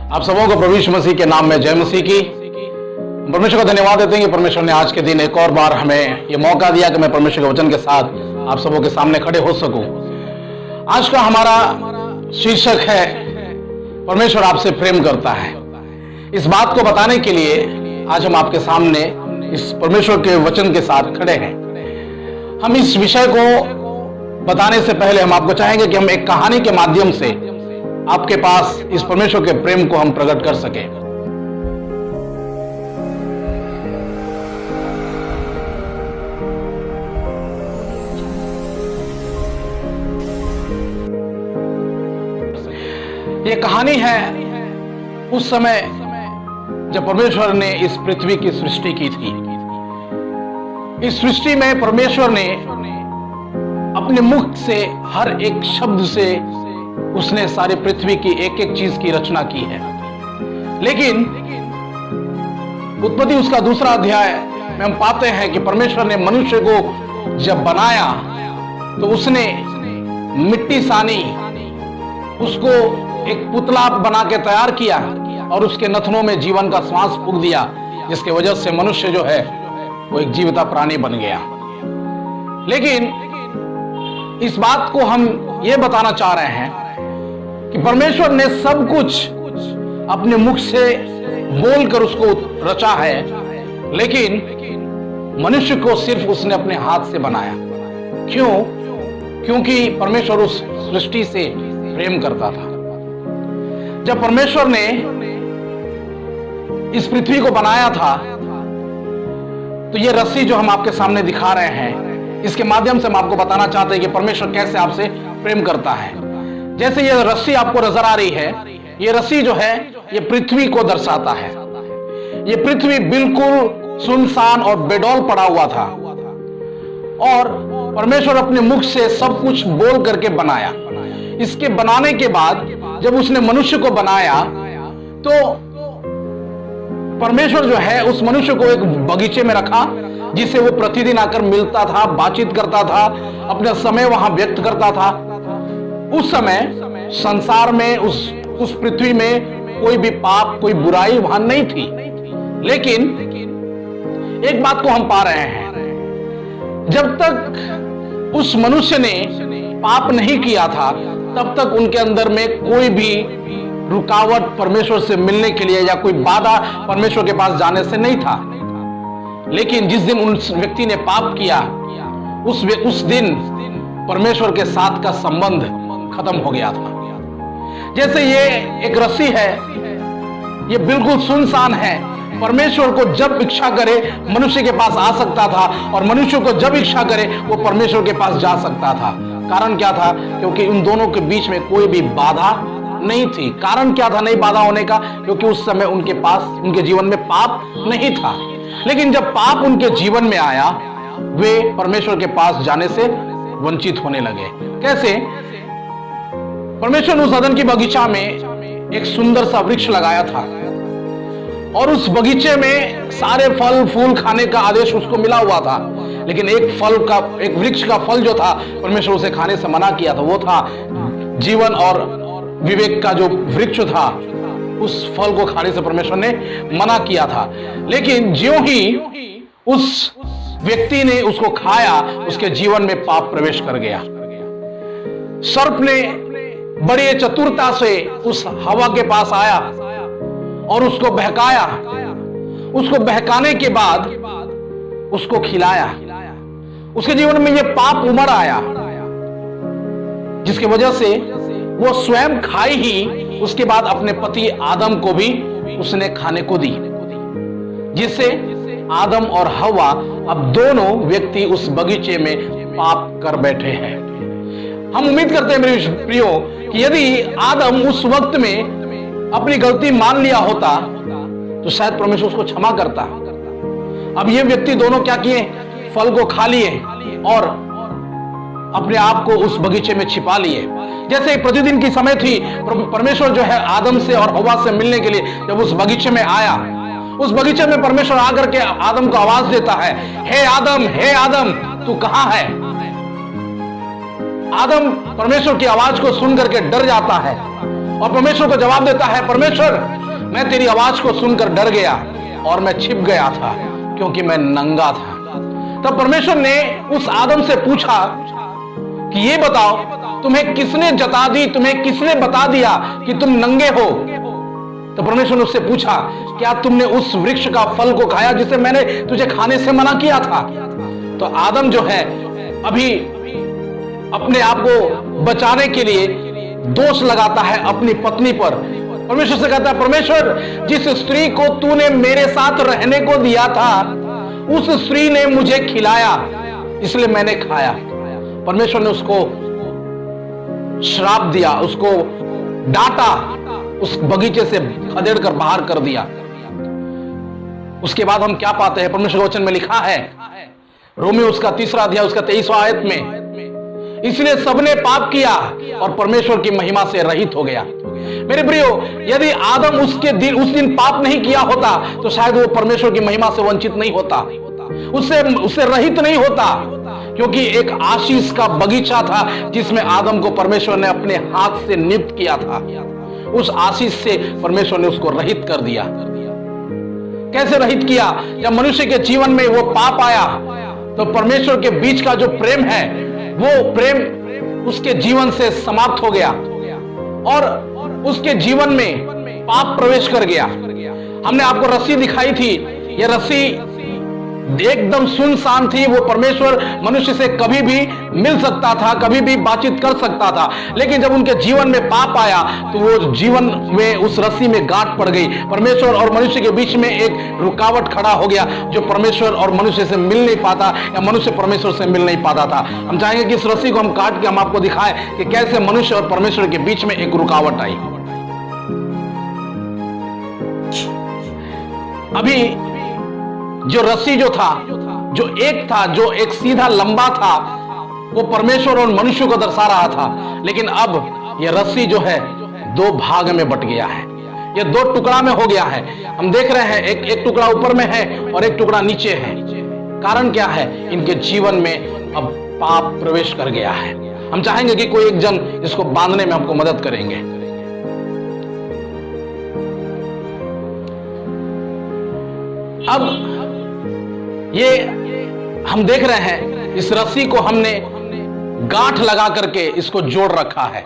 आप सबों को प्रभु यीशु मसीह के नाम में जय मसीह की। परमेश्वर को धन्यवाद देते हैं कि परमेश्वर ने आज के दिन एक और बार हमें ये मौका दिया कि मैं परमेश्वर के वचन के साथ आप सबों के सामने खड़े हो सकूं। आज का हमारा शीर्षक है परमेश्वर आपसे प्रेम करता है। इस बात को बताने के लिए आज हम आपके सामने इस परमेश्वर के वचन के साथ खड़े हैं। हम इस विषय को बताने से पहले हम आपको चाहेंगे कि हम एक कहानी के माध्यम से आपके पास इस परमेश्वर के प्रेम को हम प्रकट कर सकें। ये कहानी है उस समय जब परमेश्वर ने इस पृथ्वी की सृष्टि की थी। इस सृष्टि में परमेश्वर ने अपने मुख से हर एक शब्द से उसने सारी पृथ्वी की एक एक चीज की रचना की है। लेकिन उत्पत्ति उसका दूसरा अध्याय में हम पाते हैं कि परमेश्वर ने मनुष्य को जब बनाया तो उसने मिट्टी सानी, उसको एक पुतला बना के तैयार किया और उसके नथनों में जीवन का श्वास फूंक दिया, जिसके वजह से मनुष्य जो है वो एक जीविता प्राणी बन गया। लेकिन इस बात को हम ये बताना चाह रहे हैं कि परमेश्वर ने सब कुछ अपने मुख से बोलकर उसको रचा है, लेकिन मनुष्य को सिर्फ उसने अपने हाथ से बनाया। क्यों? क्योंकि परमेश्वर उस सृष्टि से प्रेम करता था। जब परमेश्वर ने इस पृथ्वी को बनाया था तो ये रस्सी जो हम आपके सामने दिखा रहे हैं, इसके माध्यम से हम आपको बताना चाहते हैं कि परमेश्वर कैसे आपसे प्रेम करता है। जैसे ये रस्सी आपको नजर आ रही है, ये रस्सी जो है ये पृथ्वी को दर्शाता है। ये पृथ्वी बिल्कुल सुनसान और बेडौल पड़ा हुआ था और परमेश्वर अपने मुख से सब कुछ बोल करके बनाया। इसके बनाने के बाद जब उसने मनुष्य को बनाया तो परमेश्वर जो है उस मनुष्य को एक बगीचे में रखा, जिसे वो प्रतिदिन आकर मिलता था, बातचीत करता था, अपना समय वहां व्यक्त करता था। उस समय संसार में उस पृथ्वी में कोई भी पाप, कोई बुराई वहां नहीं थी। लेकिन एक बात को हम पा रहे हैं, जब तक उस मनुष्य ने पाप नहीं किया था तब तक उनके अंदर में कोई भी रुकावट परमेश्वर से मिलने के लिए या कोई बाधा परमेश्वर के पास जाने से नहीं था। लेकिन जिस दिन उस व्यक्ति ने पाप किया उस दिन परमेश्वर के साथ का संबंध खत्म हो गया था। जैसे ये एक रस्सी है, ये बिल्कुल सुनसान है। परमेश्वर को जब इच्छा करे मनुष्य के पास आ सकता था और मनुष्य को जब इच्छा करे वो परमेश्वर के पास जा सकता था। कारण क्या था? क्योंकि उन दोनों के बीच में कोई भी बाधा नहीं थी। कारण क्या था नहीं बाधा होने का? क्योंकि उस समय उनके पास, उनके जीवन में पाप नहीं था। लेकिन जब पाप उनके जीवन में आया, वे परमेश्वर के पास जाने से वंचित होने लगे। कैसे? परमेश्वर ने उस अदन की बगीचा में एक सुंदर सा वृक्ष लगाया था और उस बगीचे में सारे फल फूल खाने का आदेश उसको मिला हुआ था। लेकिन एक वृक्ष का फल जो था परमेश्वर उसे खाने से मना किया था, वो था जीवन और विवेक का जो वृक्ष था। उस फल को खाने से परमेश्वर ने मना किया था। लेकिन ज्यों ही उस व्यक्ति ने उसको खाया, उसके जीवन में पाप प्रवेश कर गया। सर्प ने बड़ी चतुरता से उस हवा के पास आया और उसको बहकाया। उसको बहकाने के बाद उसको खिलाया। उसके जीवन में यह पाप उमड़ आया, जिसकी वजह से वो स्वयं खाई ही उसके बाद अपने पति आदम को भी उसने खाने को दी, जिससे आदम और हवा अब दोनों व्यक्ति उस बगीचे में पाप कर बैठे हैं। हम उम्मीद करते हैं मेरे प्रियो कि यदि आदम उस वक्त में अपनी गलती मान लिया होता तो शायद परमेश्वर उसको क्षमा करता। अब ये व्यक्ति दोनों क्या किए? फल को खा लिए और अपने आप को उस बगीचे में छिपा लिए। जैसे प्रतिदिन की समय थी, परमेश्वर जो है आदम से और हवा से मिलने के लिए जब उस बगीचे में आया, उस बगीचे में परमेश्वर आकर के आदम को आवाज देता है, हे आदम तू कहां है? आदम परमेश्वर की आवाज को सुन करके डर जाता है और परमेश्वर को जवाब देता है, परमेश्वर मैं तेरी आवाज को सुनकर डर गया और मैं छिप गया था क्योंकि मैं नंगा था। तब परमेश्वर ने उस आदम से पूछा कि ये बताओ, तुम्हें किसने जता दी, तुम्हें किसने बता दिया कि तुम नंगे हो? तो परमेश्वर ने उससे पूछा, क्या तुमने उस वृक्ष का फल को खाया जिसे मैंने तुझे खाने से मना किया था? तो आदम जो है अभी अपने आप को बचाने के लिए दोष लगाता है अपनी पत्नी पर। परमेश्वर से कहता है, परमेश्वर जिस स्त्री को तूने मेरे साथ रहने को दिया था उस स्त्री ने मुझे खिलाया, इसलिए मैंने खाया। परमेश्वर ने उसको श्राप दिया, उसको डांटा, उस बगीचे से खदेड़ कर बाहर कर दिया। उसके बाद हम क्या पाते हैं? परमेश्वर के वचन में लिखा है, रोमी उसका 3 अध्याय उसका 23वां आयत में, इसलिए सबने पाप किया और परमेश्वर की महिमा से रहित हो गया। मेरे प्रियो, यदि आदम उस दिन पाप नहीं किया होता तो शायद वो परमेश्वर की महिमा से वंचित नहीं होता, उससे रहित नहीं होता, क्योंकि एक आशीष का बगीचा था जिसमें आदम को परमेश्वर ने अपने हाथ से नियुक्त किया था। उस आशीष से परमेश्वर ने उसको रहित कर दिया। कैसे रहित किया? जब मनुष्य के जीवन में वो पाप आया तो परमेश्वर के बीच का जो प्रेम है वो प्रेम उसके जीवन से समाप्त हो गया और उसके जीवन में पाप प्रवेश कर गया। हमने आपको रस्सी दिखाई थी, यह रस्सी एकदम सुनसान थी। वो परमेश्वर मनुष्य से कभी भी मिल सकता था, कभी भी बातचीत कर सकता था, लेकिन जब उनके जीवन में पाप आया तो वो जीवन में उस रस्सी में गांठ पड़ गई। परमेश्वर और मनुष्य के बीच में एक रुकावट खड़ा हो गया जो परमेश्वर और मनुष्य से मिल नहीं पाता या मनुष्य परमेश्वर से मिल नहीं पाता था। हम चाहेंगे कि इस रस्सी को हम काट के हम आपको दिखाएं कि कैसे मनुष्य और परमेश्वर के बीच में एक रुकावट आई। अभी जो रस्सी जो एक सीधा लंबा था, वो परमेश्वर और मनुष्य को दर्शा रहा था, लेकिन अब यह रस्सी जो है 2 भाग में बट गया है, यह 2 टुकड़ा में हो गया है। हम देख रहे हैं एक टुकड़ा ऊपर में है और एक टुकड़ा नीचे है। कारण क्या है? इनके जीवन में अब पाप प्रवेश कर गया है। हम चाहेंगे कि कोई एक जन इसको बांधने में हमको मदद करेंगे। अब ये हम देख रहे हैं इस रस्सी को हमने गांठ लगा करके इसको जोड़ रखा है।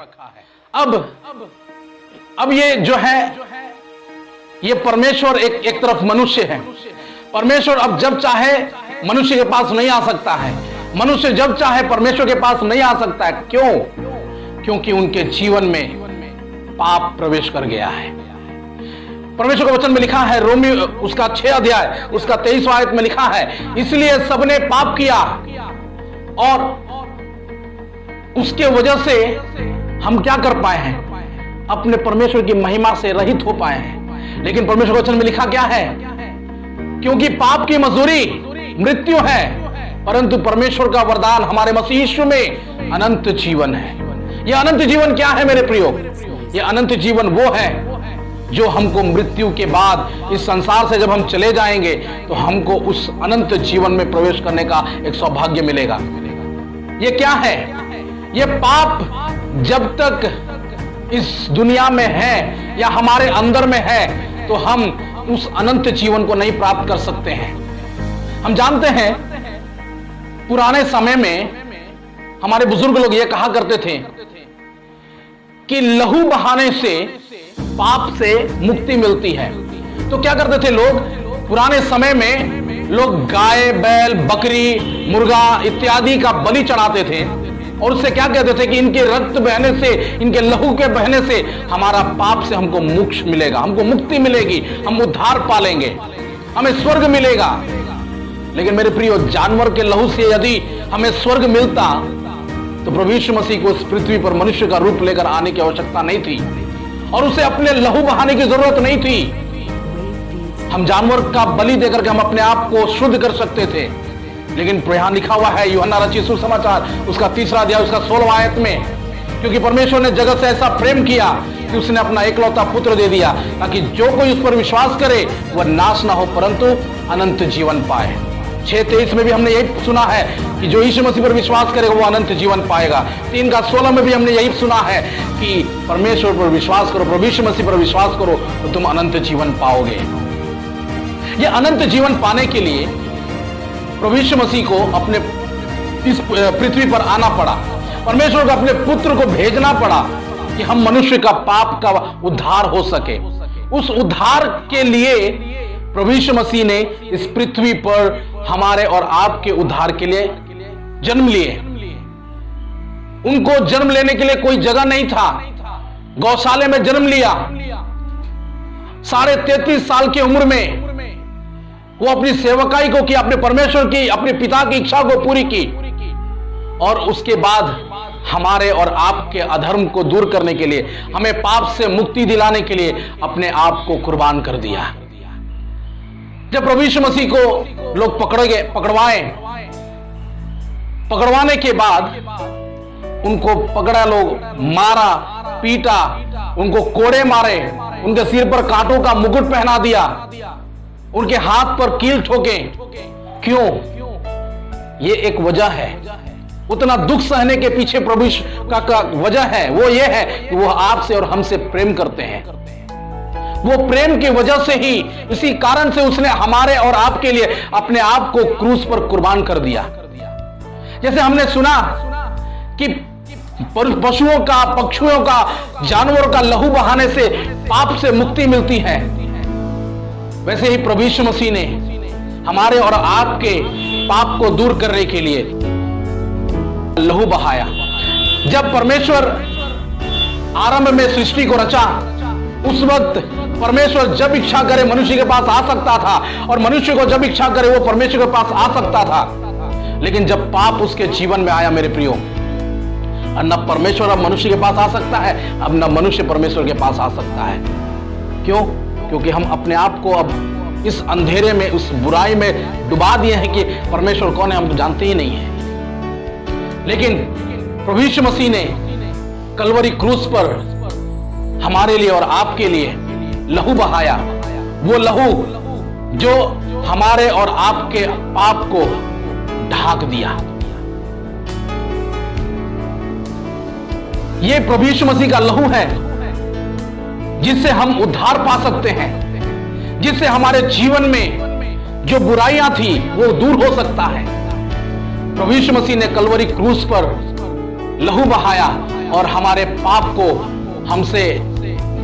अब ये जो है ये परमेश्वर एक तरफ मनुष्य है। परमेश्वर अब जब चाहे मनुष्य के पास नहीं आ सकता है, मनुष्य जब चाहे परमेश्वर के पास नहीं आ सकता है। क्यों? क्योंकि उनके जीवन में पाप प्रवेश कर गया है। परमेश्वर के वचन में लिखा है, रोमी उसका 6 अध्याय उसका 23वां आयत में लिखा है, इसलिए सबने पाप किया और उसके वजह से हम क्या कर पाए हैं? अपने परमेश्वर की महिमा से रहित हो पाए हैं। लेकिन परमेश्वर के वचन में लिखा क्या है? क्योंकि पाप की मजदूरी मृत्यु है, परंतु परमेश्वर का वरदान हमारे मसीह यीशु में अनंत जीवन है। यह अनंत जीवन क्या है मेरे प्रियो? यह अनंत जीवन वो है जो हमको मृत्यु के बाद इस संसार से जब हम चले जाएंगे तो हमको उस अनंत जीवन में प्रवेश करने का एक सौभाग्य मिलेगा। ये क्या है? ये पाप जब तक इस दुनिया में है या हमारे अंदर में है तो हम उस अनंत जीवन को नहीं प्राप्त कर सकते हैं। हम जानते हैं पुराने समय में हमारे बुजुर्ग लोग ये कहा करते थे कि लहू बहाने से पाप से मुक्ति मिलती है। तो क्या करते थे लोग? पुराने समय में लोग गाय, बैल, बकरी, मुर्गा इत्यादि का बलि चढ़ाते थे और उससे क्या कहते थे कि इनके रक्त बहने से, इनके लहू के बहने से हमारा पाप से हमको मोक्ष मिलेगा, हमको मुक्ति मिलेगी, हम उद्धार पालेंगे, हमें स्वर्ग मिलेगा। लेकिन मेरे प्रियो, जानवर के लहू से यदि हमें स्वर्ग मिलता तो प्रभु यीशु मसीह को इस पृथ्वी पर मनुष्य का रूप लेकर आने की आवश्यकता नहीं थी और उसे अपने लहू बहाने की जरूरत नहीं थी। हम जानवर का बलि देकर के हम अपने आप को शुद्ध कर सकते थे। लेकिन यहां लिखा हुआ है यूहन्ना रचित सुसमाचार उसका 3 अध्याय उसका 16वां आयत में, क्योंकि परमेश्वर ने जगत से ऐसा प्रेम किया कि उसने अपना एकलौता पुत्र दे दिया ताकि जो कोई उस पर विश्वास करे वह नाश ना हो परंतु अनंत जीवन पाए। 6:23 में भी हमने यही सुना है कि जो यीशु मसीह पर विश्वास करेगा वो अनंत जीवन पाएगा। 3:16 में भी हमने यही सुना है कि परमेश्वर पर विश्वास करो, प्रभु यीशु मसीह पर विश्वास करो तो तुम अनंत जीवन पाओगे। ये अनंत जीवन पाने के लिए प्रभु यीशु मसीह को अपने इस पृथ्वी पर आना पड़ा। परमेश्वर को अपने पुत्र को भेजना पड़ा कि हम मनुष्य का पाप का उद्धार हो सके। उस उद्धार के लिए प्रभु यीशु मसीह ने इस पृथ्वी पर हमारे और आपके उद्धार के लिए जन्म लिए। उनको जन्म लेने के लिए कोई जगह नहीं था, गौशाले में जन्म लिया। 33.5 साल की उम्र में वो अपनी सेवकाई को की, अपने परमेश्वर की, अपने पिता की इच्छा को पूरी की और उसके बाद हमारे और आपके अधर्म को दूर करने के लिए, हमें पाप से मुक्ति दिलाने के लिए अपने आप को कुर्बान कर दिया। जब प्रभु यीशु मसीह को लोग पकड़वाने के बाद उनको पकड़ा, लोग मारा, पीटा, उनको कोड़े मारे, उनके सिर पर कांटों का मुकुट पहना दिया, उनके हाथ पर कील ठोके। क्यों? ये एक वजह है। उतना दुख सहने के पीछे प्रभु का वजह है, वो ये है कि वो आपसे और हमसे प्रेम करते हैं। वो प्रेम की वजह से ही, इसी कारण से उसने हमारे और आपके लिए अपने आप को क्रूस पर कुर्बान कर दिया। जैसे हमने सुना कि पशुओं का, पक्षियों का, जानवरों का लहू बहाने से पाप से मुक्ति मिलती है, वैसे ही प्रभु यीशु मसीह ने हमारे और आपके पाप को दूर करने के लिए लहू बहाया। जब परमेश्वर आरंभ में सृष्टि को रचा, उस वक्त परमेश्वर जब इच्छा करे मनुष्य के पास आ सकता था और मनुष्य को जब इच्छा करे वो परमेश्वर के पास आ सकता था। लेकिन जब पाप उसके जीवन में आया मेरे प्रियो, न परमेश्वर अब मनुष्य के पास आ सकता है, अब न मनुष्य परमेश्वर के पास आ सकता है। क्यों? क्योंकि हम अपने आप को अब इस अंधेरे में, उस बुराई में डुबा दिए हैं कि परमेश्वर कौन है हम तो जानते ही नहीं है। लेकिन प्रभु यीशु मसीह ने कलवरी क्रूस पर हमारे लिए और आपके लिए लहू बहाया। वो लहू जो हमारे और आपके पाप को ढाक दिया। ये प्रभु यीशु मसीह का लहू है जिससे हम उद्धार पा सकते हैं, जिससे हमारे जीवन में जो बुराइयां थी वो दूर हो सकता है। प्रभु यीशु मसीह ने कलवरी क्रूस पर लहू बहाया और हमारे पाप को हमसे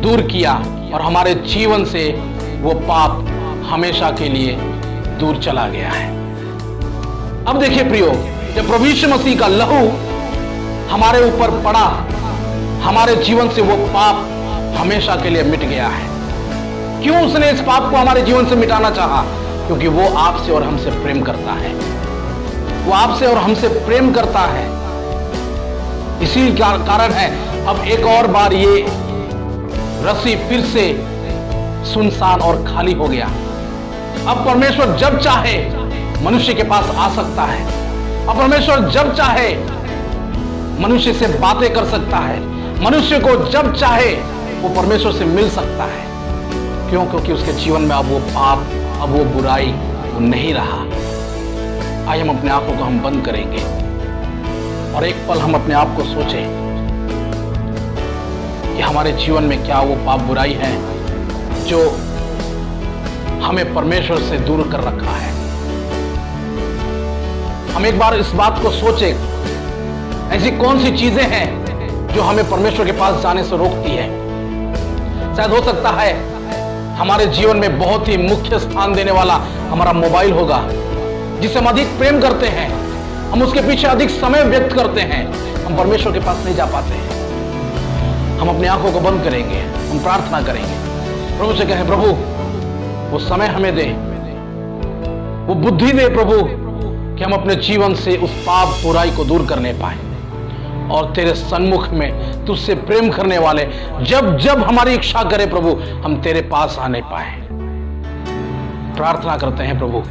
दूर किया और हमारे जीवन से वो पाप हमेशा के लिए दूर चला गया है। अब देखिए प्रियो, जब प्रभु यीशु मसीह का लहू हमारे ऊपर पड़ा, हमारे जीवन से वो पाप हमेशा के लिए मिट गया है। क्यों उसने इस पाप को हमारे जीवन से मिटाना चाहा? क्योंकि वो आपसे और हमसे प्रेम करता है। वो आपसे और हमसे प्रेम करता है, इसी कारण है अब एक और बार ये रस्सी फिर से सुनसान और खाली हो गया। अब परमेश्वर जब चाहे मनुष्य के पास आ सकता है। अब परमेश्वर जब चाहे मनुष्य से बातें कर सकता है। मनुष्य को जब चाहे वो परमेश्वर से मिल सकता है। क्यों? क्योंकि उसके जीवन में अब वो पाप, अब वो बुराई वो नहीं रहा। आइए हम अपने आंखों को हम बंद करेंगे और एक पल हम अपने आप को सोचें कि हमारे जीवन में क्या वो पाप बुराई है जो हमें परमेश्वर से दूर कर रखा है। हम एक बार इस बात को सोचें, ऐसी कौन सी चीजें हैं जो हमें परमेश्वर के पास जाने से रोकती है। शायद हो सकता है हमारे जीवन में बहुत ही मुख्य स्थान देने वाला हमारा मोबाइल होगा, जिसे हम अधिक प्रेम करते हैं, हम उसके पीछे अधिक समय व्यक्त करते हैं, हम परमेश्वर के पास नहीं जा पाते हैं। हम अपनी आंखों को बंद करेंगे, हम प्रार्थना करेंगे, प्रभु से कहें प्रभु वो समय हमें दे, वो बुद्धि दे प्रभु कि हम अपने जीवन से उस पाप बुराई को दूर करने पाए और तेरे सन्मुख में तुझसे प्रेम करने वाले जब जब हमारी इच्छा करे प्रभु हम तेरे पास आने पाए। प्रार्थना करते हैं प्रभु,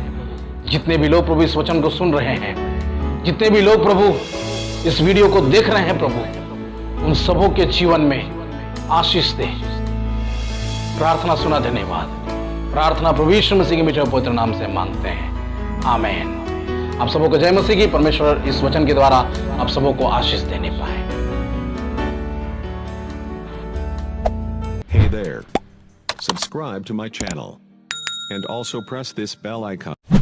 जितने भी लोग प्रभु इस वचन को सुन रहे हैं, जितने भी लोग प्रभु इस वीडियो को देख रहे हैं प्रभु, उन सबों के जीवन में आशीष दे। प्रार्थना सुना, धन्यवाद। प्रार्थना प्रभु यीशु मसीह के मीठे पवित्र नाम से मांगते हैं, आमीन। आप सबों को जय मसीह की। परमेश्वर इस वचन के द्वारा आप सबों को आशीष देने पाए। Hey there. Subscribe to my channel. And also press this bell icon.